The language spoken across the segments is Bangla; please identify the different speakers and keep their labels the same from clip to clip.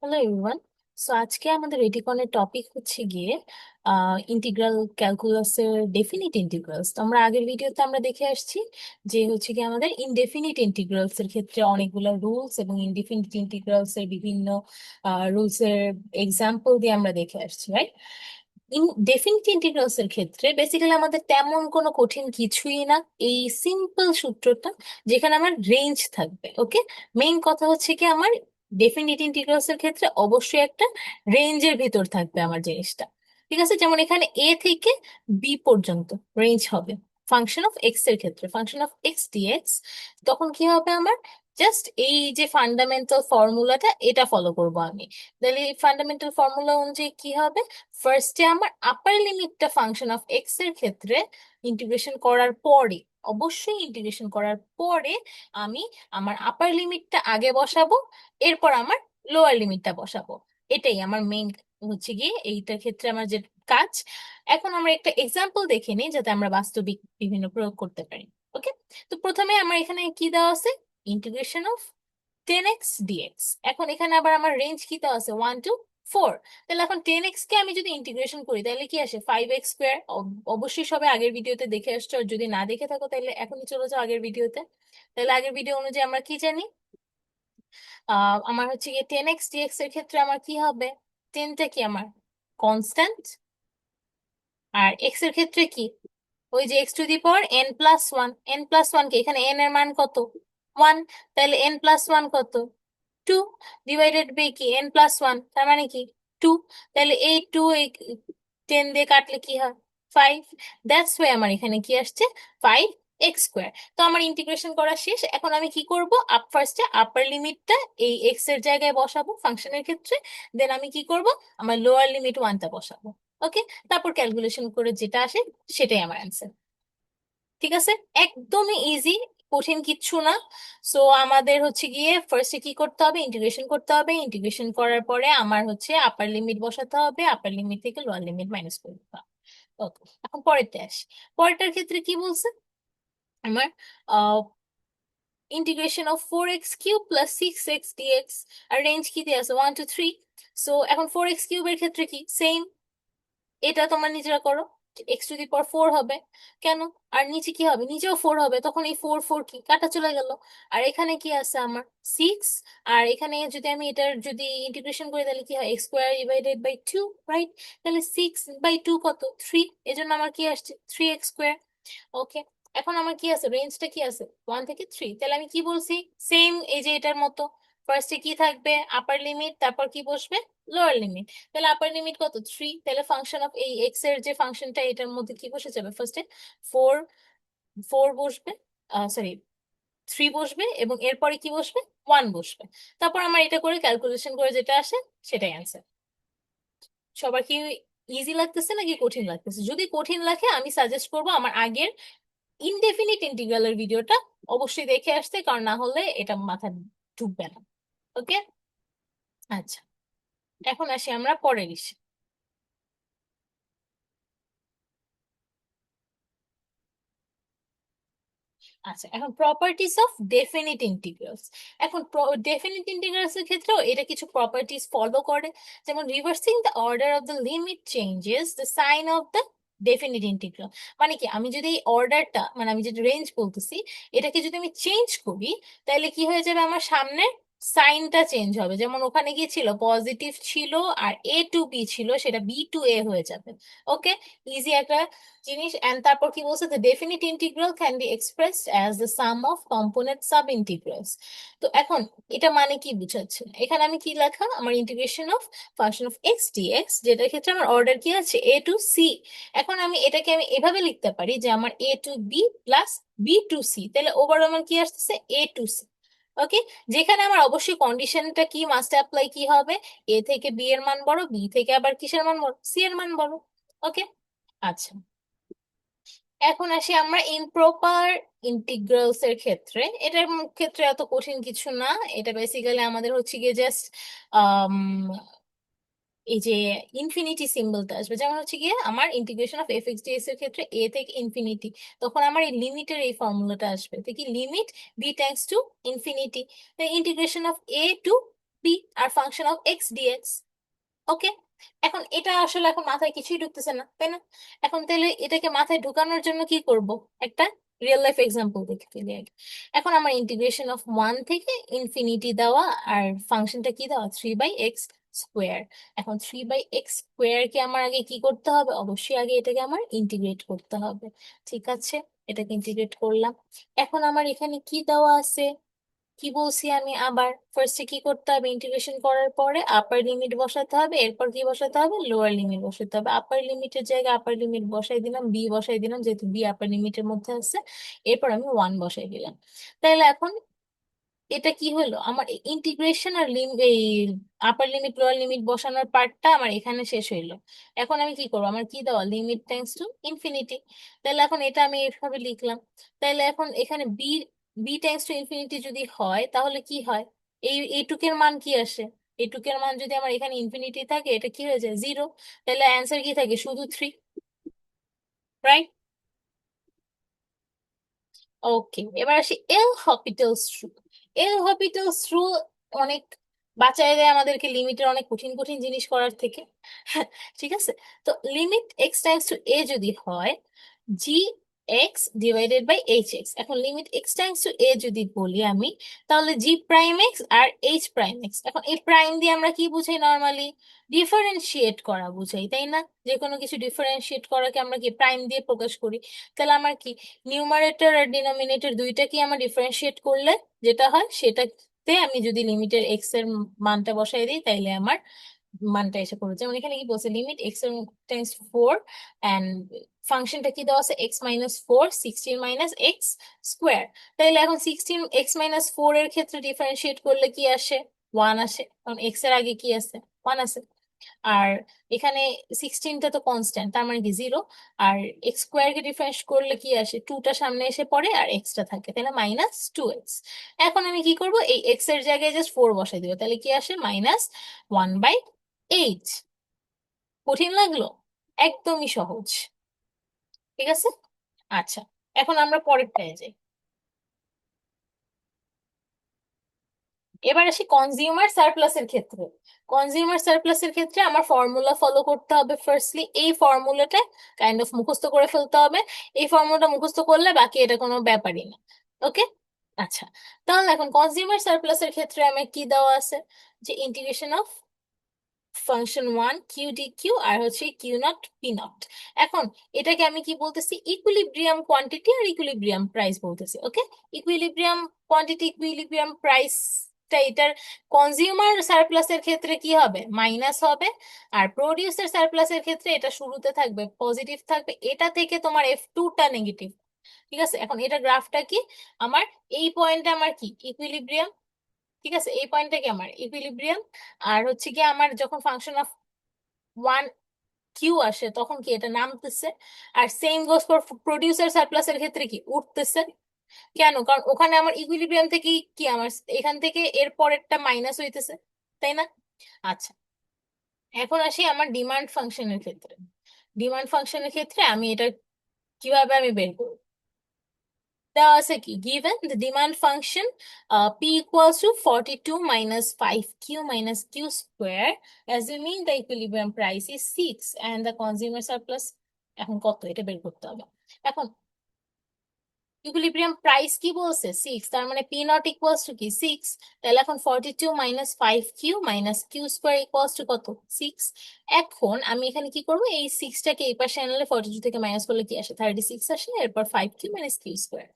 Speaker 1: Hello everyone. সো আজকে আমাদের রেটিকনের টপিক হচ্ছে গিয়ে ইন্টিগ্রাল ক্যালকুলাসের ডেফিনিট ইন্টিগ্রালস। তো আমরা আগের ভিডিওতে আমরা দেখে আসছি যে হচ্ছে কি আমাদের ইনডেফিনিট ইন্টিগ্রালস এর ক্ষেত্রে অনেকগুলো রুলস এবং ইনডেফিনিট ইন্টিগ্রালস এর বিভিন্ন রুলস এর এক্সাম্পল দিয়ে আমরা দেখে আসছি, রাইট? ডেফিনিট ইন্টিগ্রালস এর ক্ষেত্রে বেসিক্যালি আমাদের তেমন কোনো কঠিন কিছুই না। এই সিম্পল সূত্রটা যেখানে আমার রেঞ্জ থাকবে, ওকে। মেইন কথা হচ্ছে কি আমার ডেফিনিট ইন্টিগ্রালস এর ক্ষেত্রে অবশ্যই একটা রেঞ্জের ভিতর থাকবে আমার জিনিসটা। ঠিক আছে, যেমন এখানে এ থেকে বি পর্যন্ত রেঞ্জ হবে ফাংশন অফ এক্স এর ক্ষেত্রে, ফাংশন অফ এক্স ডিএক্স। তখন কি হবে আমার, জাস্ট এই যে ফান্ডামেন্টাল ফর্মুলাটা এটা ফলো করব আমি। তাহলে এই ফান্ডামেন্টাল ফর্মুলা অনুযায়ী কি হবে, ফার্স্টে আমার আপার লিমিটটা ফাংশন অফ এক্স এর ক্ষেত্রে ইন্টিগ্রেশন করার পরে, অবশ্যই ইন্টিগ্রেশন করার পরে আমি আমার আপার লিমিটটা আগে বসাবো, এরপর আমার লোয়ার লিমিটটা বসাবো। এটাই আমার মেইন হচ্ছে গিয়ে এইটার ক্ষেত্রে আমার যে কাজ। এখন আমরা একটা এক্সাম্পল দেখে নিই যাতে আমরা বাস্তবিক বিভিন্ন প্রয়োগ করতে পারি। ওকে, তো প্রথমে আমার এখানে কি দেওয়া আছে, ইন্টিগ্রেশন অফ 10x dx। এখন এখানে আবার আমার রেঞ্জ কি দেওয়া আছে, 1 to 4। তাহলে এখন 10x কে আমি যদি ইন্টিগ্রেশন করি তাহলে কি আসে, 5x²। অবশ্যই সবাই আগের ভিডিওতে দেখে আসছো, আর যদি না দেখে থাকো তাহলে এখনই চলে যাও আগের ভিডিওতে। তাহলে আগের ভিডিও অনুযায়ী আমরা কি জানি, আমার হচ্ছে গিয়ে 10x dx এর ক্ষেত্রে আমার কি হবে, 10টা কি আমার কনস্ট্যান্ট, আর x এর ক্ষেত্রে কি, ওই যে x⁻n+1। n+1 কে এখানে n এর মান কত, 1। তাহলে n+1 কত, 2, ডিভাইডেড বাই কি n+1, তার মানে কি 2। তাহলে এই 2 এই 10 দিয়ে কাটলে কি হয়, 5। দ্যাটস ওয়াই আমার এখানে কি আসছে, 5x²। তো আমার ইন্টিগ্রেশন করা শেষ। এখন আমি কি করব, ফার্স্টে আপার লিমিটটা এই x এর জায়গায় বসাবো ফাংশনের ক্ষেত্রে, দেন আমি কি করব, আমার লোয়ার লিমিট 1টা বসাবো। ওকে, তারপর ক্যালকুলেশন করে যেটা আসে সেটাই আমার অ্যান্সার। ঠিক আছে, একদমই ইজি, কঠিন কিচ্ছু না। সো আমাদের হচ্ছে গিয়ে ফার্স্টে কি করতে হবে, ইন্টিগ্রেশন করতে হবে। ইন্টিগ্রেশন করার পরে আমার হচ্ছে আপার লিমিট বসাতে হবে, আপার লিমিট থেকে লোয়ার লিমিট মাইনাস করে দিতে হবে। ওকে, এখন পরেরটা আসি। পরেরটার ক্ষেত্রে কি বলছে আমার, integration of 4x³ + 6x dx। আর রেঞ্জ কি দিয়ে আছে, 1 to 3। সো এখন 4x³ এর ক্ষেত্রে কি সেম, এটা তোমরা নিজেরা করো, x⁴ হবে কেন, আর নিচে কি হবে, নিচেও 4 হবে, তখন এই 4 4 কি কাটা চলে গেল। আর এখানে কি আছে আমার 6। আর এখানে যদি আমি এটার যদি ইন্টিগ্রেশন করি তাহলে কি হয়, x² / 2, রাইট? তাহলে 6/2 কত, 3। এজন্য আমার কি আসছে, 3x²। ওকে, এখন আমার কি আছে, রেঞ্জটা কি আছে 1 থেকে 3। তাহলে আমি কি বলছি, সেম এই যে এটার মতো, ফার্স্টে কি থাকবে, আপার লিমিট, তারপর কি বসবে, লোয়ার লিমিট। তাহলে আপার লিমিট কত, 3। তাহলে ফাংশন অফ এই এক্স এর যে ফাংশনটা এটার মধ্যে কি বসে যাবে, ফার্স্টে 4 4 বসবে, সরি 3 বসবে, এবং এরপরে কি বসবে, 1 বসবে। তারপর আমার এটা করে ক্যালকুলেশন করে যেটা আসে সেটাই অ্যান্সার। সবার কি ইজি লাগতেছে নাকি কঠিন লাগতেছে? যদি কঠিন লাগে আমি সাজেস্ট করবো আমার আগের ইনডেফিনিট ইন্টিগ্রালের ভিডিওটা অবশ্যই দেখে আসতে, কারণ না হলে এটা মাথায় ঢুকবে না। ওকে, আচ্ছা, এখন আসি আমরা পরের ইস্যু। আচ্ছা, এখন প্রপার্টিজ অফ ডেফিনিট ইন্টিগ্রালস। এখন ডেফিনিট ইন্টিগ্রালস এর ক্ষেত্রেও এটা কিছু প্রপার্টিজ ফলো করে, যেমন reversing the order of the limit changes the sign of the definite integral. মানে কি, আমি যদি এই অর্ডারটা, মানে আমি যেটা রেঞ্জ বলতেছি, এটাকে যদি আমি চেঞ্জ করি তাহলে কি হয়ে যাবে, আমার সামনে সাইনটা চেঞ্জ হবে। যেমন ওখানে কি ছিল, পজিটিভ ছিল, আর a to b ছিল, সেটা b to a হয়ে যাবে। ওকে, ইজি একটা জিনিস। এন্ড তারপর কি বলছে, the definite integral can be expressed as the sum of component subintegrals। তো এখন এটা মানে কি বুঝাচ্ছে, এখানে আমি কি লেখা, আমার integration of function of x dx, যেটার ক্ষেত্রে আমার অর্ডার কি আছে, a to c। এখন আমি এটাকে আমি এভাবে লিখতে পারি যে আমার a to b plus b to c, তাহলে ওভার আমার কি আসতেছে, a to c। ওকে, যেখানে আমার অবশ্যই কন্ডিশনটা কি মাস্ট অ্যাপ্লাই, কি হবে, এ থেকে বি এর মান বড়, বি থেকে আবার কিসের মান বড়, সি এর মান বড়। ওকে, আচ্ছা, এখন আসি আমরা ইমপ্রপার ইন্টিগ্রালস এর ক্ষেত্রে। এটার ক্ষেত্রে এত কঠিন কিছু না। এটা বেসিক্যালি আমাদের হচ্ছে গিয়ে জাস্ট এই যে ইনফিনিটি সিম্বলটা আসবে, যেমন হচ্ছে গিয়ে আমার ইন্টিগ্রেশন অফ f(x) dx এর ক্ষেত্রে a থেকে ইনফিনিটি, তখন আমার এই লিমিটের এই ফর্মুলাটা আসবে, তো কি limit b tends to infinity, integration of a to b আর function of x dx. Okay, এখন এটা আসলে এখন মাথায় কিছুই ঢুকতেছে না, তাই না? এখন তাহলে এটাকে মাথায় ঢুকানোর জন্য কি করব, একটা রিয়েল লাইফ এক্সাম্পল দেখে ফেলি আগে। এখন আমার ইন্টিগ্রেশন অফ 1 থেকে ইনফিনিটি দেওয়া, আর ফাংশনটা কি দেওয়া, 3/x²। এখন 3/x² আমার আগে কি করতে হবে, অবশ্যই আগে এটাকে আমার ইন্টিগ্রেট করতে হবে। ঠিক আছে, এটাকে ইন্টিগ্রেট করলাম। এখন আমার এখানে কি দেওয়া আছে, কি বলছি আমি আবার, ফার্স্টে কি করতে হবে, ইন্টিগ্রেশন করার পরে আপার লিমিট বসাতে হবে, এরপর কি বসাতে হবে, লোয়ার লিমিট বসাতে হবে। আপার লিমিটের জায়গায় আপার লিমিট বসাই দিলাম, বি বসাই দিলাম, যেহেতু বি আপার লিমিটের মধ্যে আছে। এরপর আমি 1 বসাই দিলাম। তাহলে এখন এটা কি হলো, আমার ইন্টিগ্রেশন আর এই আপার লিমিট লোয়ার লিমিট বসানোর পার্টটা আমার এখানে শেষ হইলো। এখন আমি কি করবো, আমার কি দেওয়া, লিমিট টেন্ডস টু ইনফিনিটি। তাহলে এখন এটা আমি এইভাবে লিখলাম। তাহলে এখন এখানে B B tends to infinity যদি হয় তাহলে কি হয়, এইটুকের মান কি আসে, এইটুকের মান যদি আমার এখানে ইনফিনিটি থাকে, এটা কি হয়ে যায়, 0। তাহলে অ্যান্সার কি থাকে, শুধু 3, রাইট? ওকে, এবার আসি এল হপিটালস রুল। এল হপিটালস রুল অনেক বাঁচায় দেয় আমাদেরকে লিমিটের অনেক কঠিন কঠিন জিনিস করার থেকে। ঠিক আছে, তো limit x tends to a যদি হয়, g x divided by h x. এখন limit x tends to a যদি বলি আমি, তাহলে জি প্রাইম এক্স আর এইচ প্রাইম এক্স। এখন এই প্রাইম দিয়ে আমরা কি বুঝাই, নর্মালি ডিফারেন্সিয়েট করা বুঝাই, তাই না? যে কোনো কিছু ডিফারেন্সিয়েট করাকে আমরা কি প্রাইম দিয়ে প্রকাশ করি। তাহলে আমার কি নিউমারেটর আর ডিনোমিনেটর দুইটাকে আমার ডিফারেন্সিয়েট করলে যেটা হয়, সেটাতে আমি যদি লিমিটের এক্স এর মানটা বসাই দিই, তাইলে আমার মানটা এসে পড়বে। যেমন এখানে কি বলছে, লিমিট এক্স এর টেন্স 4, অ্যান্ড ফাংশনটা কি দেওয়া আছে, x-4 16 - x²। তাইলে এখন 16 x-4 এর ক্ষেত্রে ডিফারেন্সিয়েট করলে কি আসে, 1 আসে, কারণ এক্স এর আগে কি আছে, 1 আছে। আর এখানে 16টা তো কনস্ট্যান্ট, তার মানে কি 0। আর x² কে ডিফারেন্স করলে কি আসে, 2টা সামনে এসে পড়ে আর এক্সটা থাকে, তাহলে -2x। এখন আমি কি করব, এই এক্স এর জায়গায় জাস্ট 4 বসাই দিব, তাহলে কি আসে, -1/8। কঠিন লাগলো? একদমই সহজ। ঠিক আছে, আচ্ছা, এখন আমরা পরেরটায় যাই। এবার আসি কনজিউমার সারপ্লাসের ক্ষেত্রে। কনজিউমার সারপ্লাসের ক্ষেত্রে আমার ফর্মুলা ফলো করতে হবে। ফার্স্টলি এই ফর্মুলাটা কাইন্ড অফ মুখস্থ করে ফেলতে হবে। এই ফর্মুলাটা মুখস্থ করলে বাকি এটা কোনো ব্যাপারই না। ওকে, আচ্ছা, তাহলে এখন কনজিউমার সারপ্লাসের ক্ষেত্রে আমার কি দেওয়া আছে, যে integration of function 1 q d q আর হচ্ছে কিউ নট পি নট। এখন এটাকে আমি কি বলতেছি, ইকুইলিব্রিয়াম কোয়ান্টিটি আর ইকুইলিব্রিয়াম প্রাইস বলতেছি। ওকে, ইকুইলিব্রিয়াম কোয়ান্টিটি ইকুইলিব্রিয়াম প্রাইসটা এটার কনজিউমার সারপ্লাসের ক্ষেত্রে কি হবে, মাইনাস হবে। আর প্রোডিউসার সারপ্লাসের ক্ষেত্রে এটা শুরুতে থাকবে পজিটিভ থাকবে, এটা থেকে তোমার F2টা নেগেটিভ। ঠিক আছে, এখন এটা গ্রাফটা কি, আমার এই পয়েন্টটা আমার কি ইকুইলিব্রিয়াম। ঠিক আছে, এই পয়েন্টটা কি আমার ইকুইলিব্রিয়াম। আর হচ্ছে কি আমার যখন ফাংশন অফ 1 কিউ আসে তখন কি এটা নামতেছে। আর সেম গোস ফর প্রডিউসার সারপ্লাসের ক্ষেত্রে কি উঠতেছে। কেন, কারণ ওখানে আমার ইকুইলিব্রিয়াম থেকে কি আমার এখান থেকে এর পরেরটা মাইনাস হইতেছে, তাই না? আচ্ছা, এখন আসি আমার ডিমান্ড ফাংশনের ক্ষেত্রে। ডিমান্ড ফাংশনের ক্ষেত্রে আমি এটা কিভাবে আমি বের করব, দেওয়া আছে কি, given the demand function p equals to 42 - 5q - q square, assuming the equilibrium price is 6 and the consumer surplus, এখন কত এটা বের করতে হবে। এখন ইকুইলিব্রিয়াম প্রাইস কি বলছে, 6, তার মানে পি নট ইকুয়ালস টু কি, 6। তাহলে এখন 42 - 5q - q square equals to কত, 6। এখন আমি এখানে কি করবো, এই 6টাকে এই পাশে আনলে 42 থেকে মাইনাস করলে কি আসে, 36 আসে, এরপর 5q - q স্কোয়ার।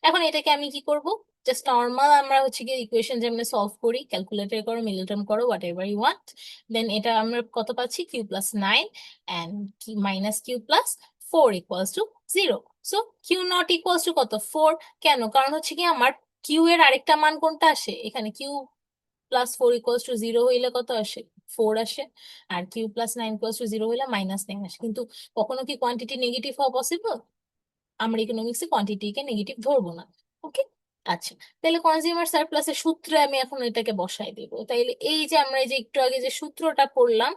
Speaker 1: এখন এটাকে আমি কি করব, জাস্ট নর্মাল আমরা হচ্ছে কি ইকুয়েশন যেমন সলভ করি, ক্যালকুলেটর করো, মিডল টার্ম করো, whatever you want. Then এটা আমরা কত পাচ্ছি, q+9 and -q+4 equals to 0। So q naught equals to কত, 4। কেন, কারণ হচ্ছে কি আমার কিউ এর আরেকটা মান কোনটা আসে, এখানে q+4 ইকুয়ালস টু 0 হইলে কত আসে, 4 আসে। আর q+9 ইকুয়ালস টু 0 হইলে -9 আসে। কিন্তু কখনো কি কোয়ান্টিটি নেগেটিভ হওয়া পসিবল, আমরা ইকোনমিক্সে কোয়ান্টিটিকে নেগেটিভ ধরবো না। ওকে, আচ্ছা, তাহলে কনজিউমার সারপ্লাসের সূত্রে আমি এখন এটাকে বসাই দেব। তাইলে এই যে আমরা এই যে একটু আগে যে সূত্রটা পড়লাম,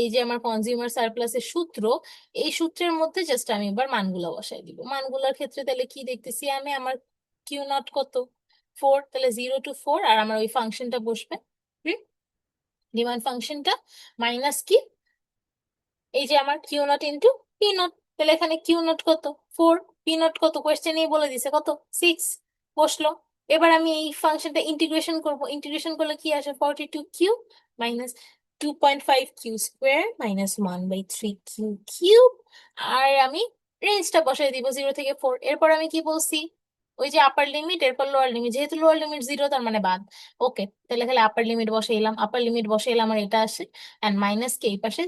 Speaker 1: এই যে আমার কনজিউমার সারপ্লাসের সূত্র, এই সূত্রের মধ্যে জাস্ট আমি এবার মানগুলা বসাই দিব। মানগুলোর ক্ষেত্রে তাহলে কি দেখতেছি আমি, আমার কিউ নট কত, 4, তাহলে 0 to 4, আর আমার ওই ফাংশনটা বসবে। হুম, ডিমান্ড ফাংশনটা মাইনাস কি, এই যে আমার q naught into p naught, তাহলে এখানে কিউ নট কত 4, পি নট কত কোয়েশ্চেনেই বলে দিছে কত 6 বসলো। এবার আমি এই ফাংশনটা ইন্টিগ্রেশন করব, ইন্টিগ্রেশন করলে কি আসে 42 q minus 2.5 q square minus 1/3 q cube. আর আমি রেঞ্জটা বসাই দিব 0 থেকে 4। এরপর আমি কি বলছি, ওই যে আপার লিমিট এরপর লোয়ার লিমিট, যেহেতু লোয়ার লিমিট 0 তার মানে বাদ। ওকে, তাহলে খালি আপার লিমিট বসাইলাম, আপার লিমিট বসাইলাম আর এটা আসে, অ্যান্ড মাইনাস কে এই পাশে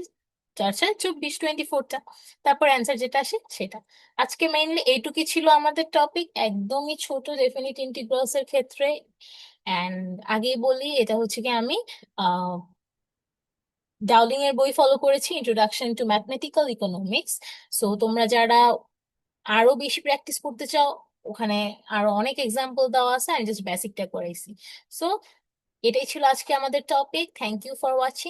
Speaker 1: 4 4 24 24টা। তারপর অ্যান্সার যেটা আসে সেটা। আজকে মেইনলি এইটুকুই ছিল আমাদের টপিক, একদমই ছোট ডেফিনিট ইন্টিগ্রালস এর ক্ষেত্রে। অ্যান্ড আগেই বলি এটা হচ্ছে কি আমি ডাউলিং এর বই ফলো করেছি, introduction to mathematical economics. So তোমরা যারা আরো বেশি প্র্যাকটিস করতে চাও, ওখানে আরো অনেক এক্সাম্পল দেওয়া আছে, আমি জাস্ট বেসিকটা করাইছি। সো এটাই ছিল আজকে আমাদের topic. Thank you for watching.